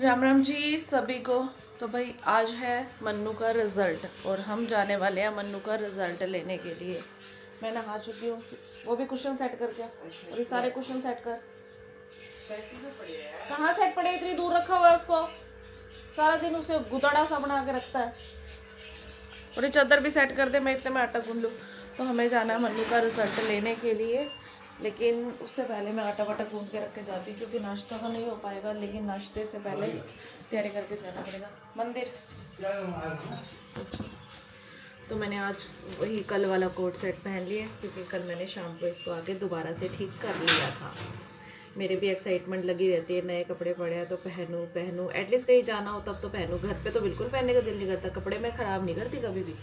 राम राम जी सभी को। तो भाई आज है मन्नू का रिज़ल्ट और हम जाने वाले हैं मन्नू का रिज़ल्ट लेने के लिए। मैं नहा चुकी हूँ, वो भी कुशन सेट करके, और ये सारे कुशन सेट कर। कहाँ सेट पड़े, इतनी दूर रखा हुआ है उसको, सारा दिन उसे गुदड़ा सा बना के रखता है। और ये चादर भी सेट कर दे, मैं इतने में आटा गूंद लूँ। तो हमें जाना है मन्नू का रिज़ल्ट लेने के लिए, लेकिन उससे पहले मैं आटा वाटा गूंद के रख के जाती हूँ क्योंकि नाश्ता तो नहीं हो पाएगा, लेकिन नाश्ते से पहले तैयारी करके जाना पड़ेगा मंदिर। तो मैंने आज वही कल वाला कोट सेट पहन लिया क्योंकि कल मैंने शाम को इसको आके दोबारा से ठीक कर लिया था। मेरे भी एक्साइटमेंट लगी रहती है, नए कपड़े पड़े हैं तो पहनूँ एटलीस्ट कहीं जाना हो तब तो पहनूँ। घर पे तो बिल्कुल पहनने का दिल नहीं करता, कपड़े मैं ख़राब नहीं करती कभी भी,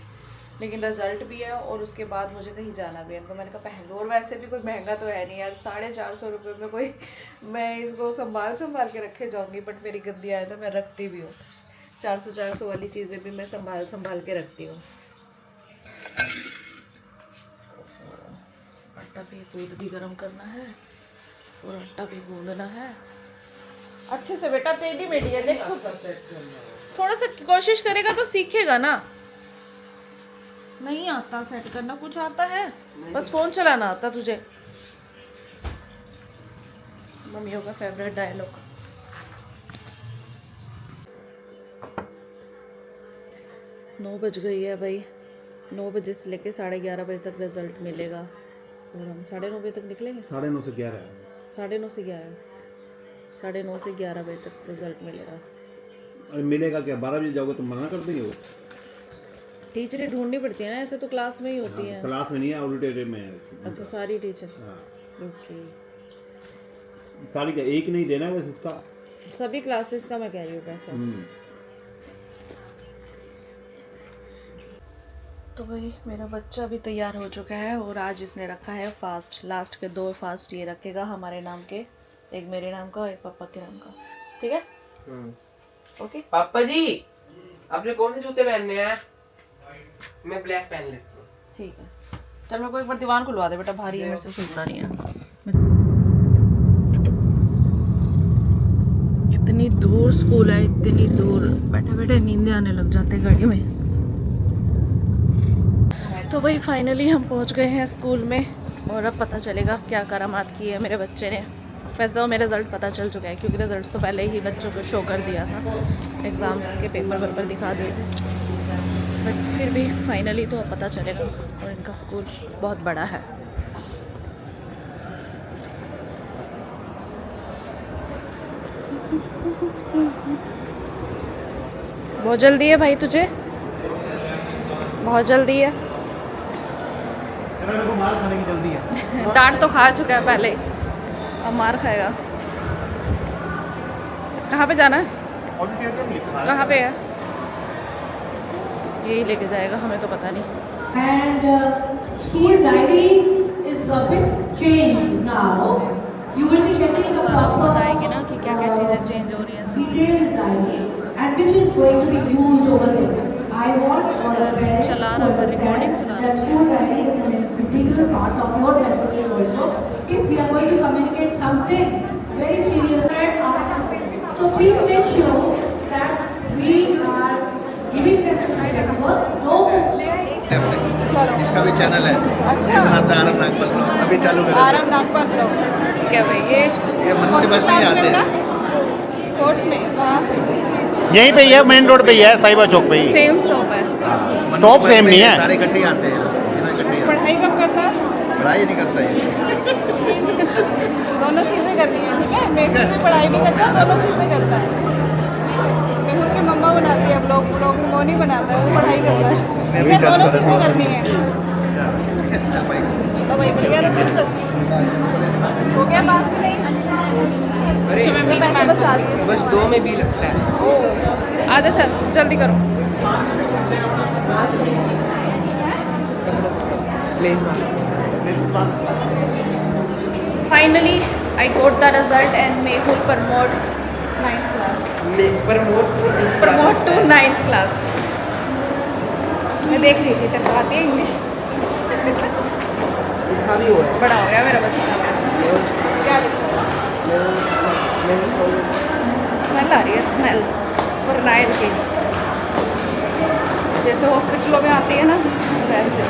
लेकिन रिजल्ट भी है और उसके बाद मुझे कहीं जाना भी है तो मैंने कहा पहन लो। और वैसे भी कोई महंगा तो है नहीं यार, 450 रुपये में कोई मैं इसको संभाल के रखे जाऊँगी। बट मेरी गंदी आए तो मैं रखती भी हूँ, 400 वाली चीज़ें भी मैं संभाल के रखती हूँ। आटा भी, दूध भी गर्म करना है और आटा भी गूंदना है अच्छे से। बेटा टेढ़ी मेढ़ी है, देख खुद थोड़ा सा कोशिश करेगा तो सीखेगा ना। नहीं आता सेट करना, कुछ आता है बस फोन चलाना आता तुझे। मम्मियों का फेवरेट डायलॉग। नौ बज गई है भाई, 9 बजे से लेके 11:30 बजे तक रिजल्ट मिलेगा और हम 9:30 बजे तक निकलेंगे। 9:30 से 11 9:30 से 11 9:30 से 11 बजे तक रिजल्ट मिलेगा। अरे मिलेगा क्या, 12 बजे जाओगे तो मना कर देंगे वो। टीचरें ढूंढनी पड़ती है ना, ऐसे तो क्लास में ही होती है। क्लास में नहीं है, ऑडिटोरियम में है। अच्छा सारी टीचर। हाँ ओके, सारी का एक नहीं देना है बस उसका, सभी क्लासेस का मैं कह रही हूँ पैसा। तो भाई मेरा बच्चा भी तैयार हो चुका है और आज इसने रखा है फास्ट। लास्ट के 2 फास्ट ये रखेगा हमारे नाम के, एक मेरे नाम का और एक पापा के नाम का, ठीक है? ओके पापा जी आपने कौन से जूते पहनने हैं? मैं ब्लैक पहन लेता हूँ। ठीक है, चल मेरे को एक बार दीवान खुलवा दे बेटा, भारी है मेरे से खुलता नहीं है। इतनी दूर स्कूल है, इतनी दूर, बैठे बैठे नींदें आने लग जाते गाड़ी में। तो भाई फाइनली हम पहुंच गए हैं स्कूल में और अब पता चलेगा क्या करामात की है मेरे बच्चे ने। वैसे तो मेरा रिज़ल्ट पता चल चुका है क्योंकि रिज़ल्ट तो पहले ही बच्चों को शो कर दिया था, एग्ज़ाम्स के पेपर दिखा दिए थे, बट फिर भी फाइनली तो अब पता चलेगा। और इनका स्कूल बहुत बड़ा है। बहुत जल्दी है भाई तुझे, बहुत जल्दी है। मार खाने की जल्दी है। डांट तो खा चुका है पहले, अब मार खाएगा। कहाँ पे जाना है, ऑडिटोरियम लिखा है। कहाँ पे है? यही लेके जाएगा, हमें तो पता नहीं। And school diary is a bit changed now. You will be getting a बताएगी ना proper कि क्या क्या चीज़ें चेंज हो रही हैं। detailed diary and which is going to be used over there. I want all the parents चला to रहा है, understand recording चला रहा that school diary is an integral part of your messaging also. If we are going to communicate something very serious, so please make sure that we are giving them feedback work. No. इसका भी channel है। अच्छा। ये बनाता है आराम Nagpal blog, अभी चालू करेंगे। आराम नागपाल ब्लॉग, ठीक है भाई। ये मन्नू के बस नहीं आते हैं। कोर्ट में वहाँ से यहीं पे ही है, मेन रोड पे ही है, साहिबा चौक पे ही। सेम स्टॉप है। स्टॉप सेम नहीं है। सारे इकट्ठे ही आते हैं, इधर इकट्ठे ही आते हैं। पढ़ाई कब करता है? पढ़ाई नहीं करता ये। दोनों चीज़ें करनी है, ठीक है? मेहुल भी पढ़ाई भी करता है, दोनों चीज़ें करता है। मेहुल की मम्मा बनाती है ब्लॉग, वो नहीं बनाता है, वो पढ़ाई करता है। इसने भी ठीक है, दोनों चल चीज़ें करनी है। चल भाई। तो भाई मिल गया रिजल्ट, हो गया पास कि नहीं? अरे तो मैं पैसे बचा दिए। बस 2 में भी लगता है। आजा चल जल्दी करो। Finally I got the result and Mehul promote 9th class. Promote to 9th class. मैं देख रही थी, तक आती है इंग्लिश। लिखा भी हुआ है। बड़ा हो गया मेरा बच्चा। क्या लिखा है? स्मेल आ रही है, स्मेल फरनाइल की, जैसे हॉस्पिटलों में आती है ना वैसे।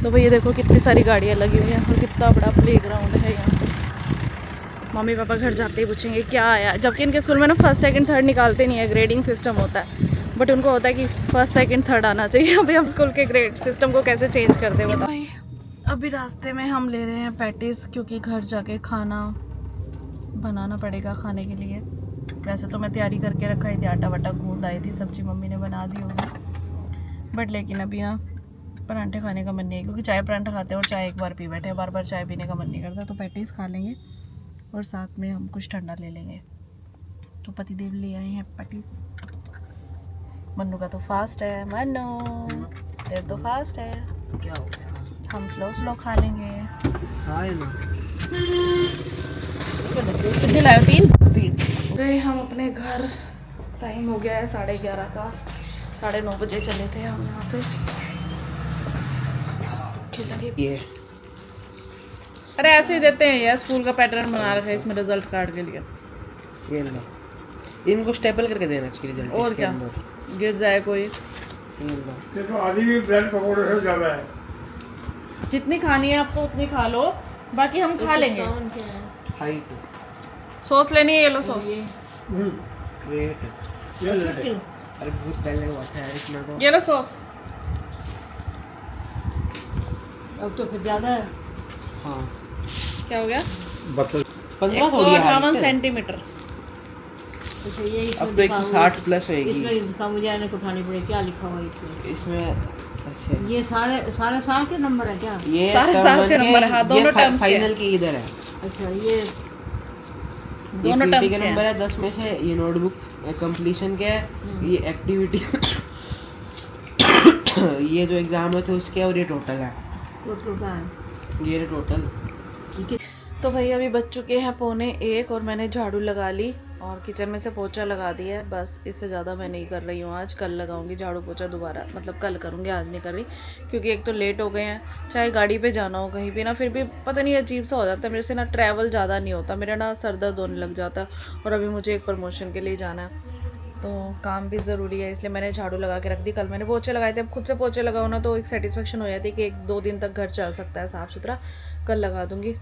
तो भैया देखो कितनी सारी गाड़ियाँ लगी हुई हैं और कितना बड़ा प्लेग्राउंड है यहाँ पे। मम्मी पापा घर जाते ही पूछेंगे क्या आया, जबकि इनके स्कूल में ना फर्स्ट सेकंड थर्ड निकालते नहीं है, ग्रेडिंग सिस्टम होता है, बट उनको होता है कि फर्स्ट सेकंड थर्ड आना चाहिए। अभी हम स्कूल के ग्रेड सिस्टम को कैसे चेंज कर दे बताओ। भाई अभी रास्ते में हम ले रहे हैं पैटीज, क्योंकि घर जाके खाना बनाना पड़ेगा खाने के लिए। वैसे तो मैं तैयारी करके रखा ही थी, आटा वाटा गूंद आई थी, सब्जी मम्मी ने बना दी होगी, बट लेकिन अभी ना परांठे खाने का मन नहीं है, क्योंकि चाय परांठा खाते हैं और चाय एक बार पी बैठे, बार बार चाय पीने का मन नहीं करता। तो पैटीज खा लेंगे और साथ में हम कुछ ठंडा ले लेंगे। तो पतिदेव ले आए हैं पैटीज। मन्नू का तो फास्ट है, मन्नू तेरे तो फास्ट है, क्या हो गया? हम स्लो स्लो खा लेंगे। खाए ना। कितने लाए? 3 गए हम अपने घर। टाइम हो गया है 11:30 का, 9:30 बजे चले थे हम यहाँ से। लगे ये अरे ऐसे ही देते हैं यार, स्कूल का पैटर्न बना रखा है इसमें रिजल्ट कार्ड के लिए। ये लो, इनको स्टेपल करके देना चाहिए रिजल्ट और इसके क्या, अंदर। गिर जाए कोई। ये लो। देखो आधी भी ब्रेड पकौड़े से ज़्यादा है। जितनी खानी है आपको उतनी खा लो, बाकी हम खा लेंगे। हाइट सॉस लेनी है, ये लो सॉस। वेट ये ले। अरे बहुत पहले हुआ था इसमें तो। ये लो सॉस। अब तो फिर ज़्यादा है। हाँ क्या हो गया? 15 थोड़ी है 158 सेंटीमीटर। अच्छा ये अब तो 160 प्लस होएगी इसमें इनका मुझे आने को उठानी पड़ेगी, क्या लिखा हुआ है इसमें? इसमें। अच्छा ये सारे साल के नंबर है क्या? ये सारे साल के नंबर है, हाँ, दोनों टर्म्स के। फाइनल की इधर है। अच्छा ये दोनों ये टर्म्स PT के का नंबर हैं। है 10 में से। ये नोटबुक कंप्लीशन के है, ये एक्टिविटी ये जो एग्जाम है तो उसके, और ये टोटल है, टोटल का है। ये टोटल। तो भाई अभी बज चुके हैं 1:15 और मैंने झाड़ू लगा ली और किचन में से पोछा लगा दिया है। बस इससे ज़्यादा मैं नहीं कर रही हूँ आज, कल लगाऊंगी झाड़ू पोछा दोबारा, मतलब कल करूँगी, आज नहीं कर रही, क्योंकि एक तो लेट हो गए हैं, चाहे गाड़ी पे जाना हो कहीं भी ना, फिर भी पता नहीं अजीब सा हो जाता है मेरे से ना, ट्रैवल ज़्यादा नहीं होता मेरा ना, सर दर्द होने लग जाता है। और अभी मुझे एक प्रमोशन के लिए जाना है, तो काम भी ज़रूरी है, इसलिए मैंने झाड़ू लगा के रख दी। कल मैंने पोछे लगाए थे, अब खुद से पोछे लगाओ ना तो एक सेटिस्फेक्शन हो जाती है कि 1-2 दिन तक घर चल सकता है साफ़ सुथरा। कल लगा दूँगी,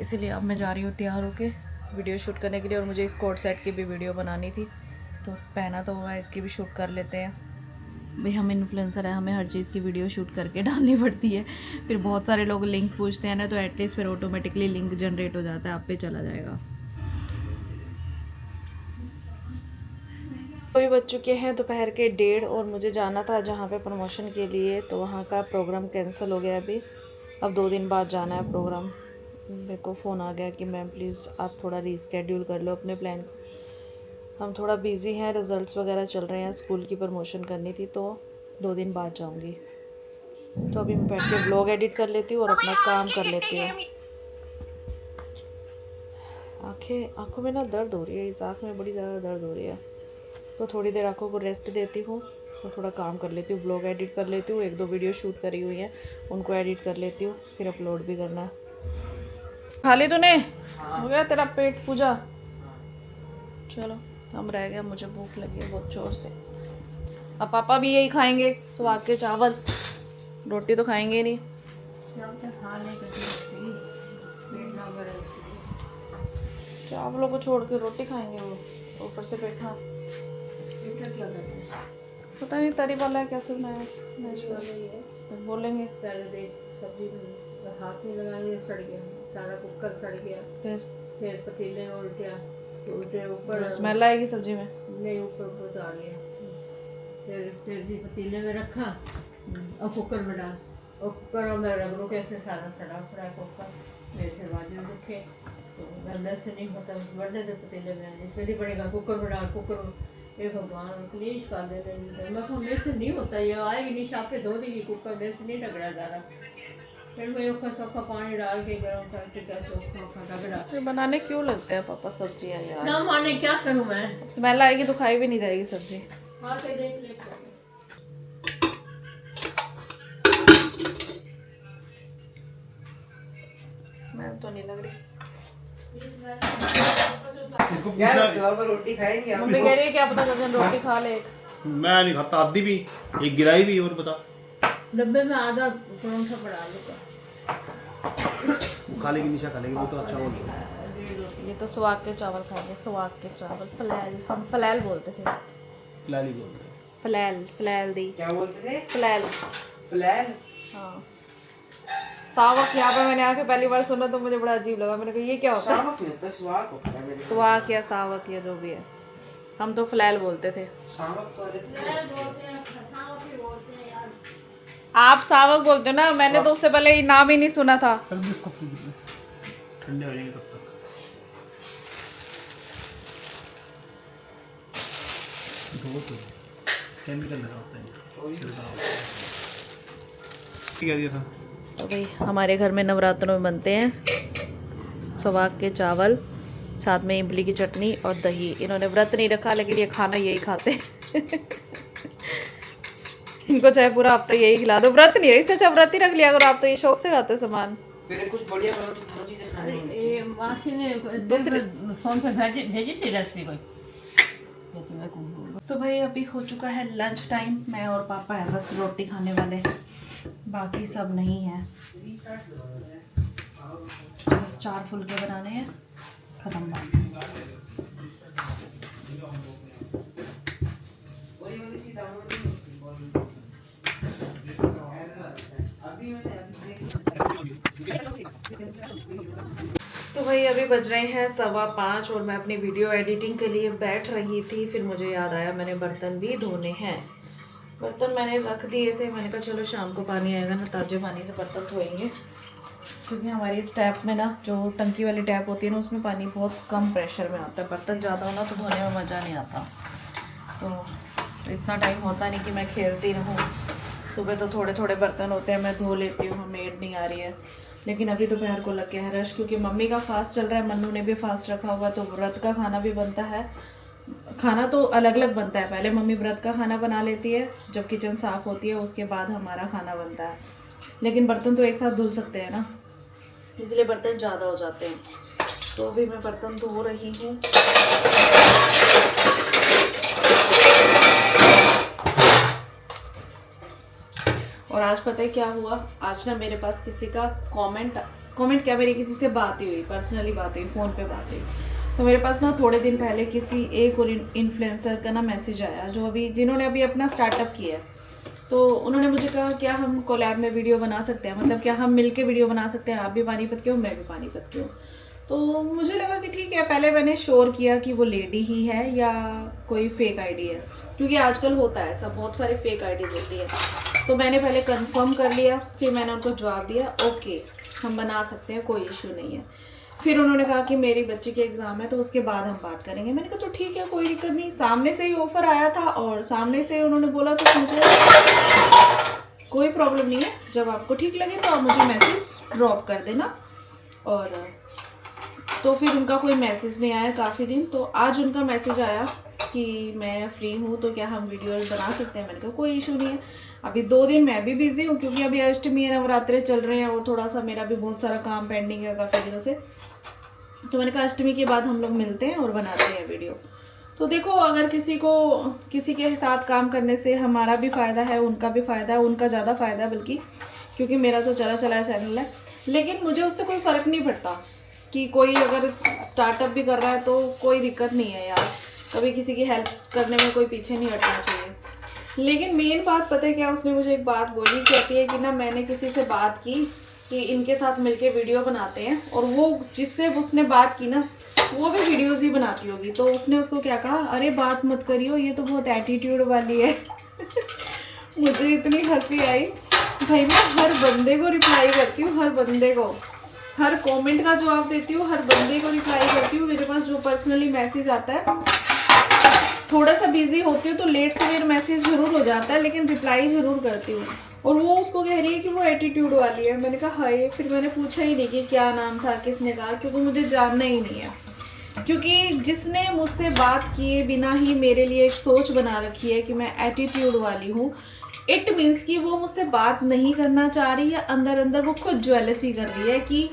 इसीलिए अब मैं जा रही हूँ तैयार होके वीडियो शूट करने के लिए। और मुझे इस कोट सेट की भी वीडियो बनानी थी, तो पहना तो हुआ है, इसकी भी शूट कर लेते हैं। भाई हम इन्फ्लुएंसर है, हमें हर चीज़ की वीडियो शूट करके डालनी पड़ती है, फिर बहुत सारे लोग लिंक पूछते हैं ना, तो एटलीस्ट फिर ऑटोमेटिकली लिंक जनरेट हो जाता है, आप पे चला जाएगा। अभी बज चुके हैं दोपहर के 1:30 और मुझे जाना था जहाँ पे प्रमोशन के लिए, तो वहाँ का प्रोग्राम कैंसिल हो गया अभी। अब 2 दिन बाद जाना है प्रोग्राम। मेरे को फ़ोन आ गया कि मैम प्लीज़ आप थोड़ा रीस्केड्यूल कर लो अपने प्लान को, हम थोड़ा बिज़ी हैं, रिज़ल्ट्स वगैरह चल रहे हैं, स्कूल की प्रमोशन करनी थी, तो 2 दिन बाद जाऊँगी। तो अभी मैं बैठ के ब्लॉग एडिट कर लेती हूँ और अपना काम कर लेती हूँ। आँखों में ना दर्द हो रही है, इस आँख में बड़ी ज़्यादा दर्द हो रही है, तो थोड़ी देर आँखों को रेस्ट देती हूँ और थोड़ा काम कर लेती हूँ, ब्लॉग एडिट कर लेती हूँ, 1-2 वीडियो शूट करी हुई हैं उनको एडिट कर लेती हूँ, फिर अपलोड भी करना है। खा ली तूने? हो गया तेरा पेट पूजा? चलो हम रह गया, मुझे भूख लगी है बहुत जोर से। अब पापा भी यही खाएंगे, स्वाद के चावल, रोटी तो खाएंगे नहीं। चावलों को छोड़ के रोटी खाएंगे वो, ऊपर से पेठा। पता नहीं तरी वाला है, कैसे बनाया, बोलेंगे। सब्जी हाथ में लगा लिया, सड़ गया सारा, कुकर सड़ गया, फिर पतीले में उल्टे ऊपर स्मेल आएगी सब्जी में, नहीं ऊपर उतार लिया, फिर भी पतीले में रखा और कुकर में डाल, और कुकर में रख लो, कैसे सारा सड़ा फ्राई कुकर मेरे से बाजू रखे, तो अंदर से नहीं होता, बढ़ने से पतीले में इसमें नहीं पड़ेगा, कुकर में डाल, कुकर ये भगवान प्लीज कर दे। मैं मेरे से नहीं होता, ये आएगी नहीं, शापे धो देगी कुकर, मेरे से नहीं रगड़ा जा रहा। फिर मैं औखा सौखा पानी डाल के गर्म करके रगड़ा। फिर बनाने क्यों लगते हैं पापा सब्जियां यार? ना माने क्या करूं मैं? स्मेल आएगी तो खाई भी नहीं जाएगी सब्जी। हाँ के देख ले। स्मेल तो नहीं लग रही, इसको यार पूछना घर पर रोटी खाएंगे हम। मम्मी कह रही है क्या पता गगन रोटी खा ले। मैं नहीं खाता, आधी भी एक गिराई भी। और बता डब्बे में आधा परोंठा पड़ा आलू का। वो खा लेगी, निशा खा लेगी, वो तो अच्छा हो गया। ये तो स्वाग के चावल खाएंगे, स्वाग के चावल। फलैल, हम फलैल बोलते थे। लाली बोलते हैं। फलैल, फलैल दी, क्या बोलते थे? फलैल। फ्लैल। हाँ सावक यहाँ पे मैंने आके पहली बार सुना तो मुझे बड़ा अजीब लगा। मैंने कहा ये क्या होता है? सावक नहीं होता, स्वाग होता है मेरे। स्वाग या सावक या जो भी है, हम तो फलैल बोलते थे। सावक तो अलग आप सावक बोलते हो ना, मैंने तो उससे पहले ये नाम ही नहीं सुना था। कर दे इसको फ्रिज में, ठंडे हो जाएंगे तब तक। धो तो केमिकल लगा होता है, छिड़का होता है। क्या दिया था? तो भाई हमारे घर में नवरात्रों में बनते हैं स्वाग के चावल, साथ में इमली की चटनी और दही। इन्होंने व्रत नहीं रखा लेकिन ये खाना यही खाते हैं। इनको चाहे पूरा हफ्ता यही खिला दो, व्रत नहीं है इससे अच्छा व्रत ही रख लिया करो। आप तो ये शौक से खाते हो सामान। फिर कुछ बढ़िया करो तो दोनों चीजें खानी है। ये मासी ने दूसरे फोन पे भेजी थी रेसिपी कोई। तो भाई अभी हो चुका है लंच टाइम। मैं और पापा है बस रोटी खाने वाले, बाकी सब नहीं है। बस 4 फुलके बनाने हैं, खत्म बात। तो भाई अभी बज रहे हैं 5:15 और मैं अपनी वीडियो एडिटिंग के लिए बैठ रही थी। फिर मुझे याद आया मैंने बर्तन भी धोने हैं। बर्तन मैंने रख दिए थे, मैंने कहा चलो शाम को पानी आएगा ना, ताज़े पानी से बर्तन धोएंगे। क्योंकि हमारी इस टैप में ना, जो टंकी वाली टैप होती है ना, उसमें पानी बहुत कम प्रेशर में आता है। बर्तन ज़्यादा हो ना तो धोने में मज़ा नहीं आता। तो इतना टाइम होता नहीं कि मैं खेलती रहूँ। सुबह तो थोड़े थोड़े बर्तन होते हैं, मैं धो लेती हूँ, मेड नहीं आ रही है। लेकिन अभी दोपहर को लग गया है रश, क्योंकि मम्मी का फास्ट चल रहा है, मन्नू ने भी फास्ट रखा हुआ, तो व्रत का खाना भी बनता है। खाना तो अलग अलग बनता है, पहले मम्मी व्रत का खाना बना लेती है, जब किचन साफ़ होती है उसके बाद हमारा खाना बनता है। लेकिन बर्तन तो एक साथ धुल सकते हैं ना, इसलिए बर्तन ज़्यादा हो जाते हैं। तो अभी मैं बर्तन धो रही हूँ। और आज पता है क्या हुआ, आज ना मेरे पास किसी का कमेंट क्या, मेरी किसी से बात ही हुई, पर्सनली बात हुई, फ़ोन पे बात हुई। तो मेरे पास ना थोड़े दिन पहले किसी एक और इन्फ्लुएंसर का ना मैसेज आया, जिन्होंने अभी अपना स्टार्टअप किया है। तो उन्होंने मुझे कहा क्या हम कोलैब में वीडियो बना सकते हैं, मतलब क्या हम मिलके वीडियो बना सकते हैं, आप भी पानीपत के हो मैं भी पानीपत के हूँ। तो मुझे लगा कि ठीक है। पहले मैंने श्योर किया कि वो लेडी ही है या कोई फेक आईडी है, क्योंकि आजकल होता है ऐसा, बहुत सारे फेक आईडीज होती है। तो मैंने पहले कंफर्म कर लिया, फिर मैंने उनको जवाब दिया ओके हम बना सकते हैं, कोई इशू नहीं है। फिर उन्होंने कहा कि मेरी बच्ची के एग्ज़ाम है तो उसके बाद हम बात करेंगे। मैंने कहा तो ठीक है, कोई दिक्कत नहीं। सामने से ही ऑफ़र आया था और सामने से उन्होंने बोला, तो मुझे कोई प्रॉब्लम नहीं है। जब आपको ठीक लगे तो आप मुझे मैसेज ड्रॉप कर देना। और तो फिर उनका कोई मैसेज नहीं आया काफ़ी दिन। तो आज उनका मैसेज आया कि मैं फ्री हूँ तो क्या हम वीडियोस बना सकते हैं। मैंने कहा कोई इशू नहीं है। अभी 2 दिन मैं भी बिज़ी हूँ, क्योंकि अभी अष्टमी नवरात्रे चल रहे हैं और थोड़ा सा मेरा भी बहुत सारा काम पेंडिंग है काफ़ी दिनों से। तो मैंने कहा अष्टमी के बाद हम लोग मिलते हैं और बनाते हैं वीडियो। तो देखो, अगर किसी के साथ काम करने से हमारा भी फ़ायदा है, उनका भी फ़ायदा है, उनका ज़्यादा फ़ायदा है बल्कि, क्योंकि मेरा तो चला चैनल है। लेकिन मुझे उससे कोई फ़र्क नहीं पड़ता कि कोई अगर स्टार्टअप भी कर रहा है तो कोई दिक्कत नहीं है यार। कभी किसी की हेल्प करने में कोई पीछे नहीं हटना चाहिए। लेकिन मेन बात पता है क्या, उसने मुझे एक बात बोली, कहती है कि ना मैंने किसी से बात की कि इनके साथ मिलके वीडियो बनाते हैं, और वो जिससे उसने बात की ना वो भी वीडियोस ही बनाती होगी। तो उसने उसको क्या कहा, अरे बात मत करियो, ये तो बहुत एटीट्यूड वाली है। मुझे इतनी हंसी आई। भाई मैं हर बंदे को रिप्लाई करती हूँ, हर बंदे को, हर कमेंट का जवाब देती हूँ, हर बंदे को रिप्लाई करती हूँ। मेरे पास जो पर्सनली मैसेज आता है, थोड़ा सा बिजी होती हूँ तो लेट से मेरा मैसेज ज़रूर हो जाता है, लेकिन रिप्लाई ज़रूर करती हूँ। और वो उसको कह रही है कि वो एटीट्यूड वाली है। मैंने कहा हाय। फिर मैंने पूछा ही नहीं कि क्या नाम था, किसने कहा, क्योंकि मुझे जानना ही नहीं है। क्योंकि जिसने मुझसे बात किए बिना ही मेरे लिए एक सोच बना रखी है कि मैं एटीट्यूड वाली हूँ, इट मीन्स कि वो मुझसे बात नहीं करना चाह रही है, अंदर अंदर वो खुद ज्वेलसी कर रही है कि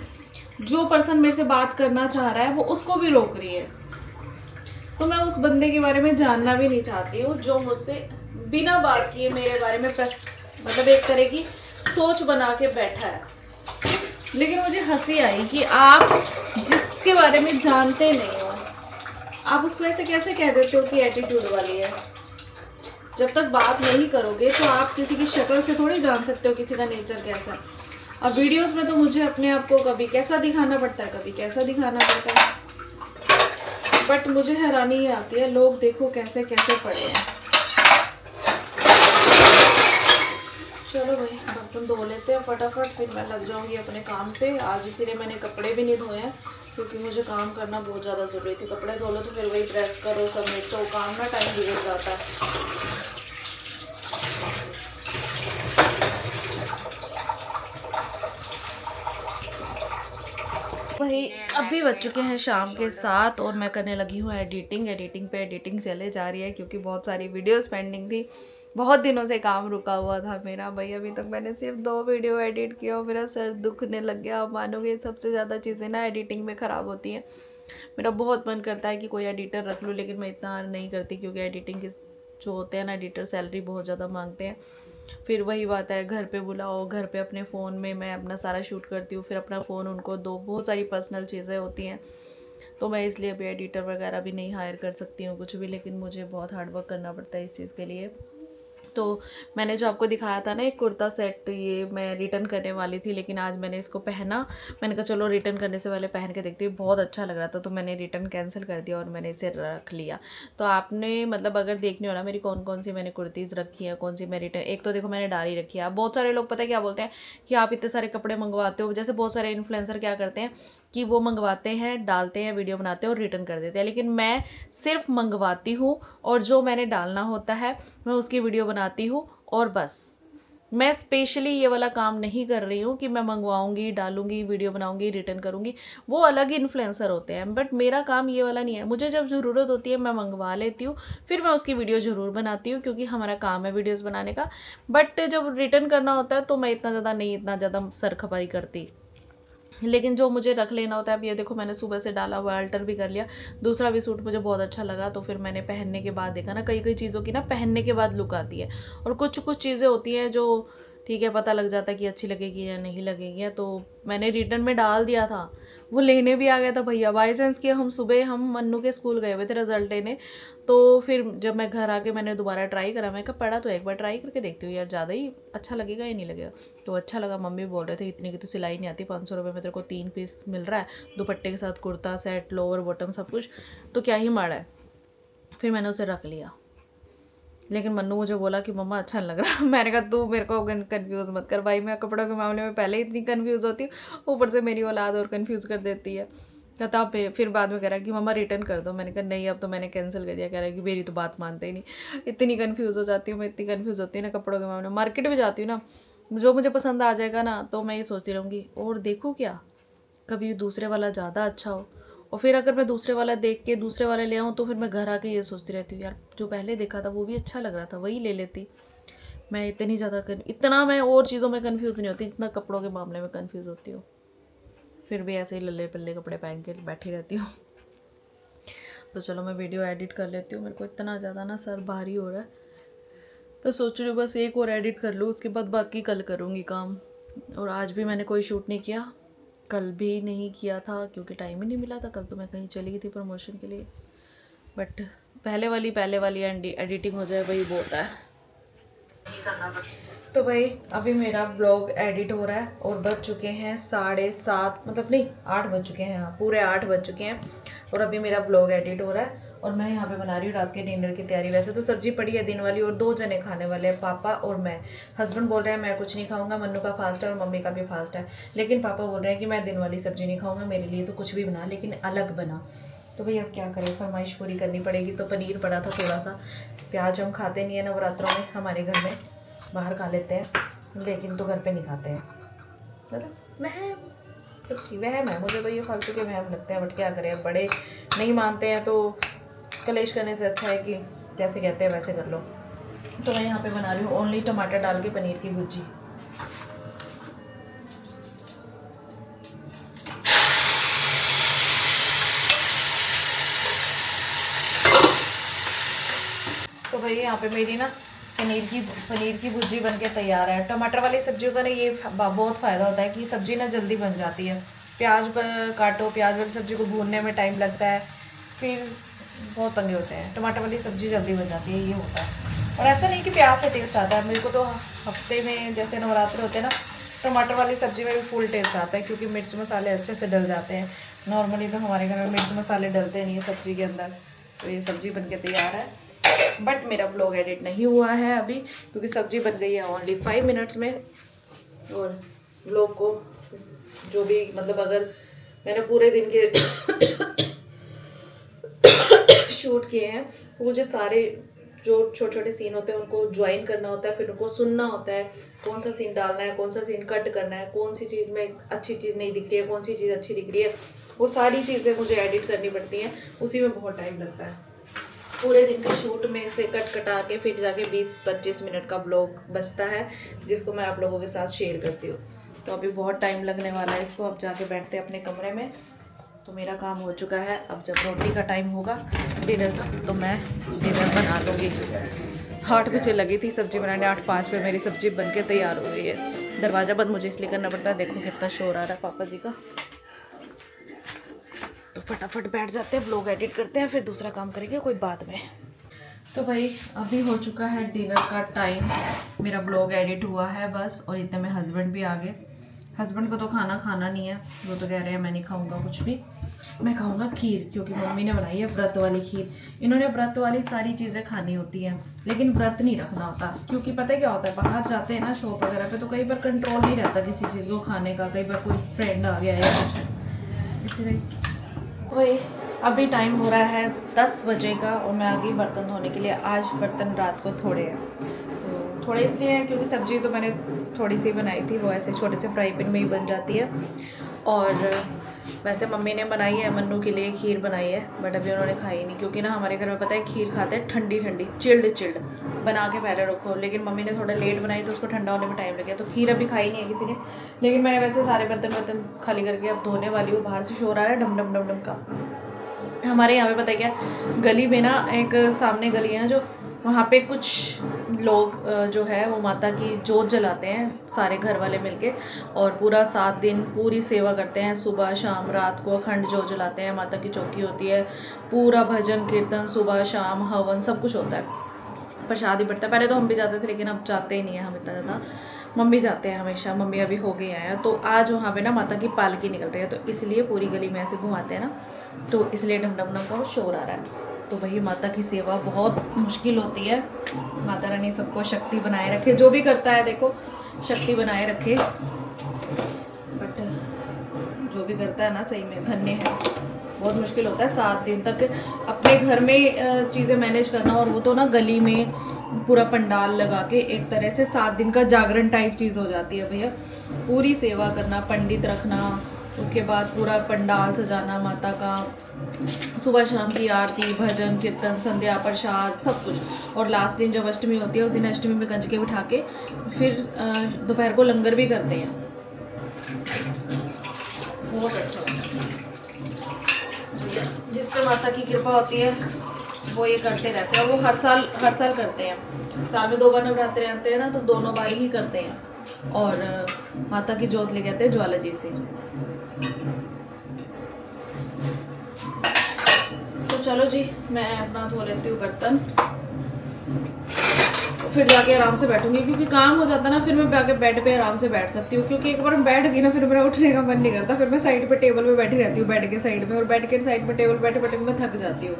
जो पर्सन मेरे से बात करना चाह रहा है वो उसको भी रोक रही है। तो मैं उस बंदे के बारे में जानना भी नहीं चाहती हूँ जो मुझसे बिना बात किए मेरे बारे में मतलब एक तरह की सोच बना के बैठा है। लेकिन मुझे हंसी आई कि आप जिसके बारे में जानते नहीं हो आप उसको ऐसे कैसे कह देते हो कि एटीट्यूड वाली है। जब तक बात नहीं करोगे तो आप किसी की शक्ल से थोड़ी जान सकते हो किसी का नेचर कैसा है। अब वीडियोस में तो मुझे अपने आप को कभी कैसा दिखाना पड़ता है कभी कैसा दिखाना पड़ता है, बट मुझे हैरानी ही आती है लोग देखो कैसे कैसे पड़े हैं। चलो भाई बर्तन धो लेते हैं फटाफट, फिर मैं लग जाऊंगी अपने काम पे। आज इसीलिए मैंने कपड़े भी नहीं धोए हैं क्योंकि मुझे काम करना बहुत ज़्यादा ज़रूरी थी। कपड़े धो लो तो फिर वही प्रेस करो सबमिट, तो काम ना टाइम बिगड़ जाता है। वही अभी बज चुके हैं शाम के 7 और मैं करने लगी हूँ एडिटिंग चले जा रही है क्योंकि बहुत सारी वीडियोस पेंडिंग थी। बहुत दिनों से काम रुका हुआ था मेरा भाई। अभी तक मैंने सिर्फ 2 वीडियो एडिट किया और मेरा सर दुखने लग गया। आप मानोगे सबसे ज़्यादा चीज़ें ना एडिटिंग में ख़राब होती हैं। मेरा बहुत मन करता है कि कोई एडिटर रख लूँ, लेकिन मैं इतना नहीं करती क्योंकि एडिटिंग के जो होते हैं ना एडिटर सैलरी बहुत ज़्यादा मांगते हैं। फिर वही बात है, घर पे बुलाओ, घर पे अपने फ़ोन में मैं अपना सारा शूट करती हूँ, फिर अपना फ़ोन उनको दो, बहुत सारी पर्सनल चीज़ें होती हैं। तो मैं इसलिए अभी एडिटर वगैरह भी नहीं हायर कर सकती हूँ कुछ भी, लेकिन मुझे बहुत हार्ड वर्क करना पड़ता है इस चीज़ के लिए। तो मैंने जो आपको दिखाया था ना एक कुर्ता सेट, ये मैं रिटर्न करने वाली थी, लेकिन आज मैंने इसको पहना। मैंने कहा चलो रिटर्न करने से पहले पहन के देखती हूँ, बहुत अच्छा लग रहा था तो मैंने रिटर्न कैंसिल कर दिया और मैंने इसे रख लिया। तो आपने मतलब अगर देखने हो ना मेरी कौन कौन सी मैंने कुर्तीज़ रखी है, कौन सी मैं रिटर्न, एक तो देखो मैंने डाली रखी है। बहुत सारे लोग पता है क्या बोलते हैं कि आप इतने सारे कपड़े मंगवाते हो, जैसे बहुत सारे इन्फ्लुएंसर क्या करते हैं कि वो मंगवाते हैं, डालते हैं, वीडियो बनाते हैं और रिटर्न कर देते हैं। लेकिन मैं सिर्फ मंगवाती हूँ और जो मैंने डालना होता है मैं उसकी वीडियो बनाती हूँ और बस। मैं स्पेशली ये वाला काम नहीं कर रही हूँ कि मैं मंगवाऊंगी, डालूंगी, वीडियो बनाऊंगी, रिटर्न करूंगी। वो अलग ही इन्फ्लुएंसर होते हैं, बट मेरा काम ये वाला नहीं है। मुझे जब ज़रूरत होती है मैं मंगवा लेती हूँ, फिर मैं उसकी वीडियो ज़रूर बनाती हूँ क्योंकि हमारा काम है वीडियोस बनाने का। बट जब रिटर्न करना होता है तो मैं इतना ज़्यादा सर खपाई करती। लेकिन जो मुझे रख लेना होता है, अब ये देखो मैंने सुबह से डाला हुआ, अल्टर भी कर लिया। दूसरा भी सूट मुझे बहुत अच्छा लगा तो फिर मैंने पहनने के बाद देखा ना, कई चीज़ों की ना पहनने के बाद लुक आती है और कुछ चीज़ें होती हैं जो ठीक है पता लग जाता है कि अच्छी लगेगी या नहीं लगेगी। तो मैंने रिटर्न में डाल दिया था, वो लेने भी आ गया था भैया। बाई चांस कि हम मन्नू के स्कूल गए हुए थे रिजल्ट लेने, तो फिर जब मैं घर आके मैंने दोबारा ट्राई करा, मैं कहा पड़ा तो एक बार ट्राई करके देखती हूँ यार, ज़्यादा ही अच्छा लगेगा या नहीं लगेगा। तो अच्छा लगा। मम्मी बोल रहे थे इतनी की तो सिलाई नहीं आती, 500 रुपये में तेरे को 3 पीस मिल रहा है, दुपट्टे के साथ कुर्ता सेट, लोअर बॉटम सब कुछ, तो क्या ही माड़ा है। फिर मैंने उसे रख लिया। लेकिन मन्नू मुझे बोला कि मम्मा अच्छा नहीं लग रहा। मैंने कहा तू मेरे को कन्फ्यूज़ मत कर भाई, मैं कपड़ों के मामले में पहले इतनी कन्फ्यूज़ होती हूँ, ऊपर से मेरी औलाद और कन्फ्यूज़ कर देती है। कहता फिर बाद में कह रहा है कि मम्मा रिटर्न कर दो। मैंने कहा नहीं अब तो मैंने कैंसिल कर दिया। कह रहा है कि मेरी तो बात मानते ही नहीं। इतनी कन्फ्यूज़ हो जाती हूँ मैं, इतनी कन्फ्यूज़ होती है ना कपड़ों के मामले में। मार्केट भी जाती हूँ ना, जो मुझे पसंद आ जाएगा ना तो मैं ये सोचती रहूँगी और देखूँ क्या कभी दूसरे वाला ज़्यादा अच्छा हो, और फिर अगर मैं दूसरे वाला देख के दूसरे वाला ले आऊँ तो फिर मैं घर आके ये सोचती रहती हूँ यार जो पहले देखा था वो भी अच्छा लग रहा था, वही ले लेती। मैं इतना मैं और चीज़ों में कन्फ्यूज़ नहीं होती जितना कपड़ों के मामले में कन्फ्यूज़ होती हूँ। फिर भी ऐसे ही लल्ले पल्ले कपड़े पहन के बैठी रहती हूँ। तो चलो मैं वीडियो एडिट कर लेती हूँ। मेरे को इतना ज़्यादा ना सर भारी हो रहा है, तो सोच रही हूँ बस एक और एडिट कर लूँ, उसके बाद बाकी कल करूँगी काम। और आज भी मैंने कोई शूट नहीं किया, कल भी नहीं किया था क्योंकि टाइम ही नहीं मिला था। कल तो मैं कहीं चली गई थी प्रमोशन के लिए। बट पहले वाली एडिटिंग हो जाए वही बहुत है। तो भाई अभी मेरा ब्लॉग एडिट हो रहा है और बज चुके हैं 7:30, मतलब नहीं 8 बज चुके हैं, हाँ पूरे 8 बज चुके हैं। और अभी मेरा ब्लॉग एडिट हो रहा है और मैं यहाँ पे बना रही हूँ रात के डिनर की तैयारी। वैसे तो सब्जी पड़ी है दिन वाली और 2 जने खाने वाले हैं, पापा और मैं। हस्बैंड बोल रहे हैं मैं कुछ नहीं खाऊंगा, मन्नू का फास्ट है और मम्मी का भी फास्ट है। लेकिन पापा बोल रहे हैं कि मैं दिन वाली सब्जी नहीं खाऊंगा, मेरे लिए तो कुछ भी बना लेकिन अलग बना। तो भाई अब क्या करें, फरमाइश पूरी करनी पड़ेगी। तो पनीर पड़ा था थोड़ा सा, प्याज हम खाते नहीं है नवरात्रों में हमारे घर में, बाहर खा लेते हैं लेकिन तो घर पे नहीं खाते हैं। मतलब वहम, सच्ची वहम है, मुझे तो ये फालतू के वहम लगते हैं। बट क्या करें, अब बड़े नहीं मानते हैं तो कलेश करने से अच्छा है कि जैसे कहते हैं वैसे कर लो। तो मैं यहाँ पे बना रही हूँ ओनली टमाटर डाल के पनीर की भुर्जी। तो भाई यहाँ पे मेरी ना पनीर की भुर्जी बन के तैयार है। टमाटर वाली सब्जियों का ना ये बहुत फ़ायदा होता है कि सब्ज़ी ना जल्दी बन जाती है। प्याज काटो, प्याज वाली सब्ज़ी को भूनने में टाइम लगता है, फिर बहुत पंगे होते हैं। टमाटर वाली सब्ज़ी जल्दी बन जाती है, ये होता है। और ऐसा नहीं कि प्याज से टेस्ट आता है, मेरे को तो हफ्ते में जैसे नवरात्र होते हैं ना, टमाटर वाली सब्ज़ी में भी फुल टेस्ट आता है, क्योंकि मिर्च मसाले अच्छे से डल जाते हैं। नॉर्मली तो हमारे घर में मिर्च मसाले डलते नहीं है सब्ज़ी के अंदर। तो ये सब्ज़ी बन के तैयार है, बट मेरा ब्लॉग एडिट नहीं हुआ है अभी, क्योंकि सब्ज़ी बन गई है ओनली 5 मिनट्स में। और ब्लॉग को जो भी मतलब अगर मैंने पूरे दिन के शूट किए हैं, वो जो सारे जो छोटे छोटे सीन होते हैं उनको ज्वाइन करना होता है, फिर उनको सुनना होता है, कौन सा सीन डालना है, कौन सा सीन कट करना है, कौन सी चीज़ में अच्छी चीज़ नहीं दिख रही है, कौन सी चीज़ अच्छी दिख रही है, वो सारी चीज़ें मुझे एडिट करनी पड़ती हैं। उसी में बहुत टाइम लगता है। पूरे दिन के शूट में से कटा के फिर जाके 20-25 मिनट का ब्लॉग बचता है, जिसको मैं आप लोगों के साथ शेयर करती हूँ। तो अभी बहुत टाइम लगने वाला है इसको। अब जाके बैठते हैं अपने कमरे में। तो मेरा काम हो चुका है, अब जब रोटी का टाइम होगा डिनर का तो मैं डिनर बना लूँगी। 8 बजे लगी थी सब्ज़ी बनाने, 8:05 पे मेरी सब्ज़ी बन के तैयार हो गई है। दरवाज़ा बंद मुझे इसलिए करना पड़ता है, देखो कितना शोर आ रहा है पापा जी का। तो फटाफट बैठ जाते हैं, ब्लॉग एडिट करते हैं, फिर दूसरा काम करेंगे कोई बाद में। तो भाई अभी हो चुका है डिनर का टाइम, मेरा ब्लॉग एडिट हुआ है बस, और इतने में हस्बैंड भी आ गए। हस्बैंड को तो खाना नहीं है, वो तो कह रहे हैं मैं नहीं खाऊंगा कुछ भी, मैं खाऊंगा खीर, क्योंकि मम्मी ने बनाई है व्रत वाली खीर। इन्होंने व्रत वाली सारी चीज़ें खानी होती हैं, लेकिन व्रत नहीं रखना होता, क्योंकि पता है क्या होता है, बाहर जाते हैं ना शॉप वगैरह पे, तो कई बार कंट्रोल नहीं रहता किसी चीज़ को खाने का, कई बार कोई फ्रेंड आ गया या कुछ, इसलिए। वही अभी टाइम हो रहा है 10 बजे का, और मैं आ गई बर्तन धोने के लिए। आज बर्तन रात को थोड़े हैं, तो थोड़े इसलिए हैं क्योंकि सब्ज़ी तो मैंने थोड़ी सी बनाई थी, वो ऐसे छोटे से फ्राई पैन में ही बन जाती है। और वैसे मम्मी ने बनाई है मन्नू के लिए खीर बनाई है, बट अभी उन्होंने खाई नहीं, क्योंकि ना हमारे घर में पता है खीर खाते हैं ठंडी ठंडी, चिल्ड बना के पहले रखो, लेकिन मम्मी ने थोड़ा लेट बनाई तो उसको ठंडा होने में टाइम लग गया, तो खीर अभी खाई नहीं है किसी ने। लेकिन मैंने वैसे सारे बर्तन खाली करके अब धोने वाली हूँ। बाहर से शोर आ रहा है डम डम डम डम का। हमारे यहाँ पे पता है क्या, गली में ना एक सामने गली है ना, जो वहाँ पे कुछ लोग जो है वो माता की जोत जलाते हैं, सारे घर वाले मिलके, और पूरा 7 दिन पूरी सेवा करते हैं। सुबह शाम रात को अखंड जोत जलाते हैं, माता की चौकी होती है, पूरा भजन कीर्तन सुबह शाम हवन सब कुछ होता है, प्रसाद ही बढ़ता है। पहले तो हम भी जाते थे, लेकिन अब जाते ही नहीं है हम इतना ज़्यादा, मम्मी जाते हैं हमेशा, मम्मी अभी हो गई हैं। तो आज वहाँ पे ना माता की पालकी निकल रही है, तो इसलिए पूरी गली में ऐसे घुमाते हैं ना, तो इसलिए डम का वो शोर आ रहा है। तो वही माता की सेवा बहुत मुश्किल होती है। माता रानी सबको शक्ति बनाए रखे, जो भी करता है देखो शक्ति बनाए रखे, बट जो भी करता है ना सही में धन्य है। बहुत मुश्किल होता है 7 दिन तक अपने घर में चीज़ें मैनेज करना, और वो तो ना गली में पूरा पंडाल लगा के एक तरह से 7 दिन का जागरण टाइप चीज़ हो जाती है भैया। पूरी सेवा करना, पंडित रखना, उसके बाद पूरा पंडाल सजाना माता का, सुबह शाम की आरती भजन कीर्तन संध्या प्रसाद सब कुछ। और लास्ट दिन जब अष्टमी होती है, उस दिन अष्टमी में कंजके बिठा के फिर दोपहर को लंगर भी करते हैं। बहुत अच्छा होता है, जिस पे माता की कृपा होती है वो ये करते रहते हैं। वो हर साल करते हैं, साल में 2 बार नवरात्रे आते हैं ना, तो दोनों बार ही करते हैं। और माता की जोत लेके आते हैं ज्वाला जी से। तो चलो जी, मैं अपना धो लेती हूँ बर्तन, फिर जाके आराम से बैठूंगी, क्योंकि काम हो जाता है ना, फिर मैं जाके बेड पे आराम से बैठ सकती हूँ। क्योंकि एक बार मैं बैठ गई ना, फिर मेरा उठने का मन नहीं करता, फिर मैं साइड पे टेबल पे बैठी रहती हूँ बेड के साइड में, और बेड के साइड पे टेबल बैठे मैं थक जाती हूँ।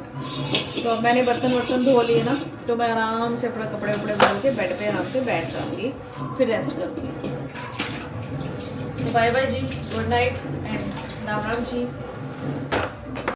तो अब मैंने बर्तन धो लिए ना, तो मैं आराम से अपना कपड़े वपड़े डाल के बेड पे आराम से बैठ जाऊँगी, फिर रेस्ट करूँगी। तो बाय बाय जी, good night and Ram Ram ji.